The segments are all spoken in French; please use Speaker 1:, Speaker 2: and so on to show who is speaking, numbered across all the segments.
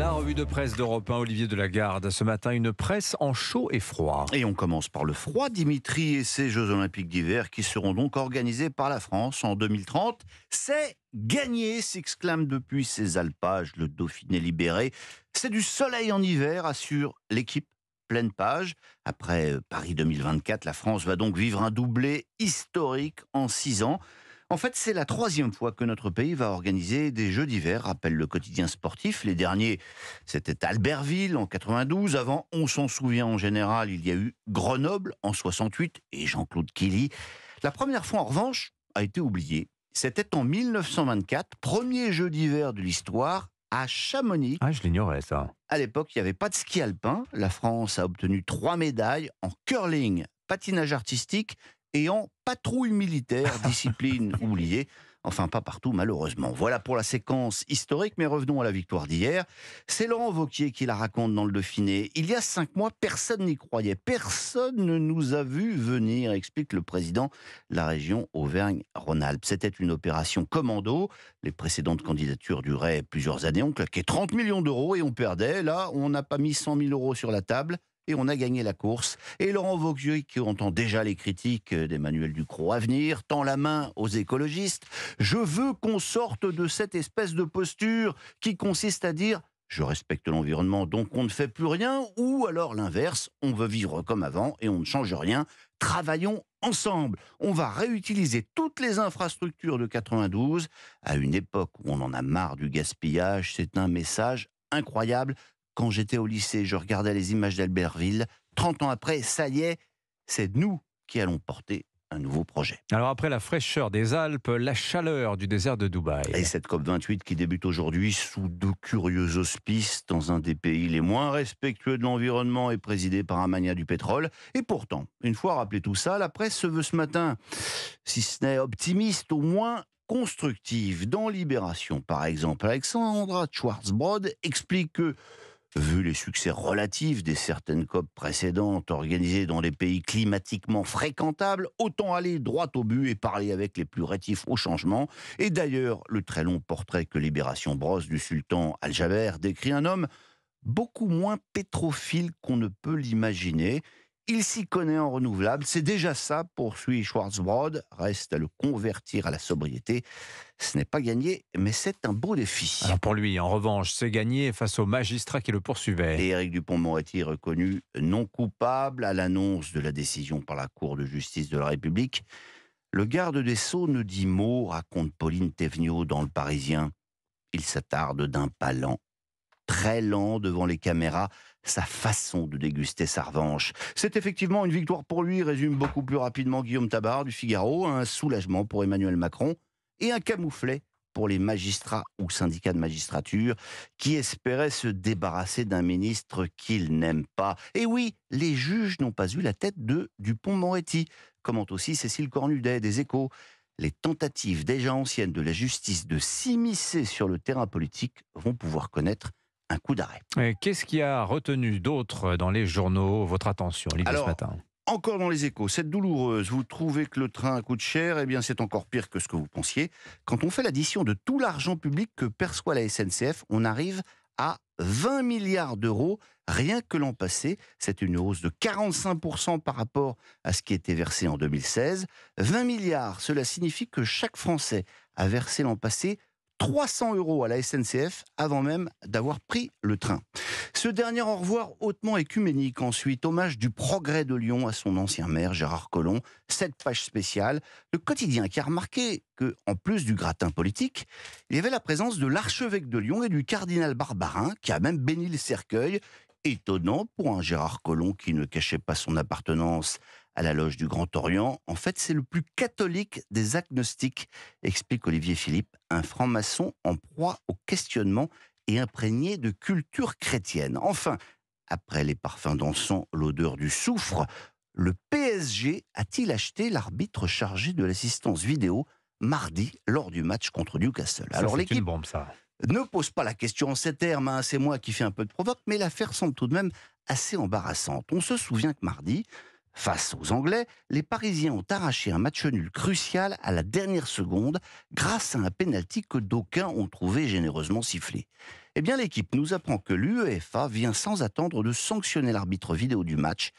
Speaker 1: La revue de presse d'Europe 1, Olivier Delagarde. Ce matin, une presse en chaud et froid.
Speaker 2: Et on commence par le froid, Dimitri, et ces Jeux Olympiques d'hiver qui seront donc organisés par la France en 2030. C'est gagné, s'exclame depuis ses alpages le Dauphiné libéré. C'est du soleil en hiver, assure l'équipe. Pleine page. Après Paris 2024, la France va donc vivre un doublé historique en 6 ans. En fait, c'est la 3e fois que notre pays va organiser des Jeux d'hiver, rappelle le quotidien sportif. Les derniers, c'était Albertville en 92. Avant, on s'en souvient en général, il y a eu Grenoble en 68 et Jean-Claude Killy. La première fois, en revanche, a été oubliée. C'était en 1924, premier Jeu d'hiver de l'histoire, à Chamonix.
Speaker 1: Ah, je l'ignorais, ça.
Speaker 2: À l'époque, il n'y avait pas de ski alpin. La France a obtenu 3 médailles en curling, patinage artistique et en patrouille militaire, discipline oubliée. Enfin, pas partout, malheureusement. Voilà pour la séquence historique, mais revenons à la victoire d'hier. C'est Laurent Wauquiez qui la raconte dans le Dauphiné. Il y a 5 mois, personne n'y croyait. Personne ne nous a vu venir, explique le président de la région Auvergne-Rhône-Alpes. C'était une opération commando. Les précédentes candidatures duraient plusieurs années. On claquait 30 millions d'euros et on perdait. Là, on n'a pas mis 100 000 euros sur la table. Et on a gagné la course. Et Laurent Wauquiez, qui entend déjà les critiques d'Emmanuel Ducrot à venir, tend la main aux écologistes. Je veux qu'on sorte de cette espèce de posture qui consiste à dire « je respecte l'environnement, donc on ne fait plus rien » ou alors l'inverse, on veut vivre comme avant et on ne change rien. Travaillons ensemble. On va réutiliser toutes les infrastructures de 92 à une époque où on en a marre du gaspillage. C'est un message incroyable. Quand j'étais au lycée, je regardais les images d'Albertville. 30 ans après, ça y est, c'est nous qui allons porter un nouveau projet.
Speaker 1: Alors après la fraîcheur des Alpes, la chaleur du désert de Dubaï.
Speaker 2: Et cette COP28 qui débute aujourd'hui sous de curieux auspices dans un des pays les moins respectueux de l'environnement et présidé par un mania du pétrole. Et pourtant, une fois rappelé tout ça, la presse se veut ce matin, si ce n'est optimiste, au moins constructive. Dans Libération, par exemple, Alexandra Schwarzbrod explique que vu les succès relatifs des certaines COP précédentes organisées dans des pays climatiquement fréquentables, autant aller droit au but et parler avec les plus rétifs au changement. Et d'ailleurs, le très long portrait que Libération brosse du sultan Al-Jaber décrit un homme beaucoup moins pétrophile qu'on ne peut l'imaginer. Il s'y connaît en renouvelable, c'est déjà ça, poursuit Schwarzbrod. Reste à le convertir à la sobriété. Ce n'est pas gagné, mais c'est un beau défi.
Speaker 1: Alors pour lui, en revanche, c'est gagné face au magistrat qui le poursuivait.
Speaker 2: Et Éric Dupond-Moretti reconnu non coupable à l'annonce de la décision par la Cour de justice de la République. Le garde des Sceaux ne dit mot, raconte Pauline Thévenoud dans Le Parisien. Il s'attarde d'un pas lent, très lent devant les caméras, sa façon de déguster sa revanche. C'est effectivement une victoire pour lui, résume beaucoup plus rapidement Guillaume Tabar du Figaro, un soulagement pour Emmanuel Macron et un camouflet pour les magistrats ou syndicats de magistrature qui espéraient se débarrasser d'un ministre qu'ils n'aiment pas. Et oui, les juges n'ont pas eu la tête de Dupond-Moretti, commente aussi Cécile Cornudet des Échos. Les tentatives déjà anciennes de la justice de s'immiscer sur le terrain politique vont pouvoir connaître un coup d'arrêt.
Speaker 1: Et qu'est-ce qui a retenu d'autres dans les journaux votre attention, Olivier, ce matin ?
Speaker 2: Encore dans les Échos, cette douloureuse, vous trouvez que le train coûte cher, eh bien c'est encore pire que ce que vous pensiez. Quand on fait l'addition de tout l'argent public que perçoit la SNCF, on arrive à 20 milliards d'euros rien que l'an passé. C'est une hausse de 45% par rapport à ce qui était versé en 2016. 20 milliards, cela signifie que chaque Français a versé l'an passé 300 € à la SNCF avant même d'avoir pris le train. Ce dernier au revoir hautement écuménique ensuite, hommage du Progrès de Lyon à son ancien maire Gérard Collomb, 7 pages spéciales, le quotidien qui a remarqué que, en plus du gratin politique, il y avait la présence de l'archevêque de Lyon et du cardinal Barbarin qui a même béni le cercueil. Étonnant pour un Gérard Collomb qui ne cachait pas son appartenance à la loge du Grand Orient. En fait, c'est le plus catholique des agnostiques, explique Olivier Philippe, un franc-maçon en proie au questionnement et imprégné de culture chrétienne. Enfin, après les parfums d'encens, l'odeur du soufre, le PSG a-t-il acheté l'arbitre chargé de l'assistance vidéo mardi lors du match contre Newcastle?
Speaker 1: Alors l'équipe, une bombe, ça.
Speaker 2: Ne pose pas la question en ces termes, c'est moi qui fais un peu de provoque, mais l'affaire semble tout de même assez embarrassante. On se souvient que mardi, Face aux Anglais, les Parisiens ont arraché un match nul crucial à la dernière seconde grâce à un pénalty que d'aucuns ont trouvé généreusement sifflé. Eh bien, l'équipe nous apprend que l'UEFA vient sans attendre de sanctionner l'arbitre vidéo du match.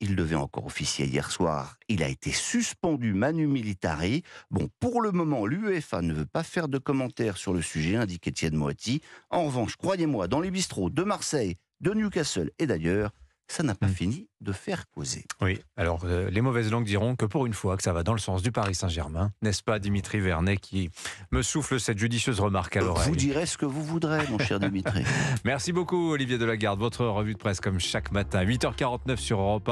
Speaker 2: Il devait encore officier hier soir. Il a été suspendu manu militari. Bon, pour le moment, l'UEFA ne veut pas faire de commentaires sur le sujet, indique Étienne Moati. En revanche, croyez-moi, dans les bistrots de Marseille, de Newcastle et d'ailleurs, ça n'a pas fini de faire causer.
Speaker 1: Oui, alors les mauvaises langues diront que pour une fois que ça va dans le sens du Paris Saint-Germain, n'est-ce pas Dimitri Vernet qui me souffle cette judicieuse remarque à l'oreille.
Speaker 2: Vous direz ce que vous voudrez, mon cher Dimitri.
Speaker 1: Merci beaucoup Olivier Delagarde, votre revue de presse comme chaque matin, 8h49 sur Europe 1.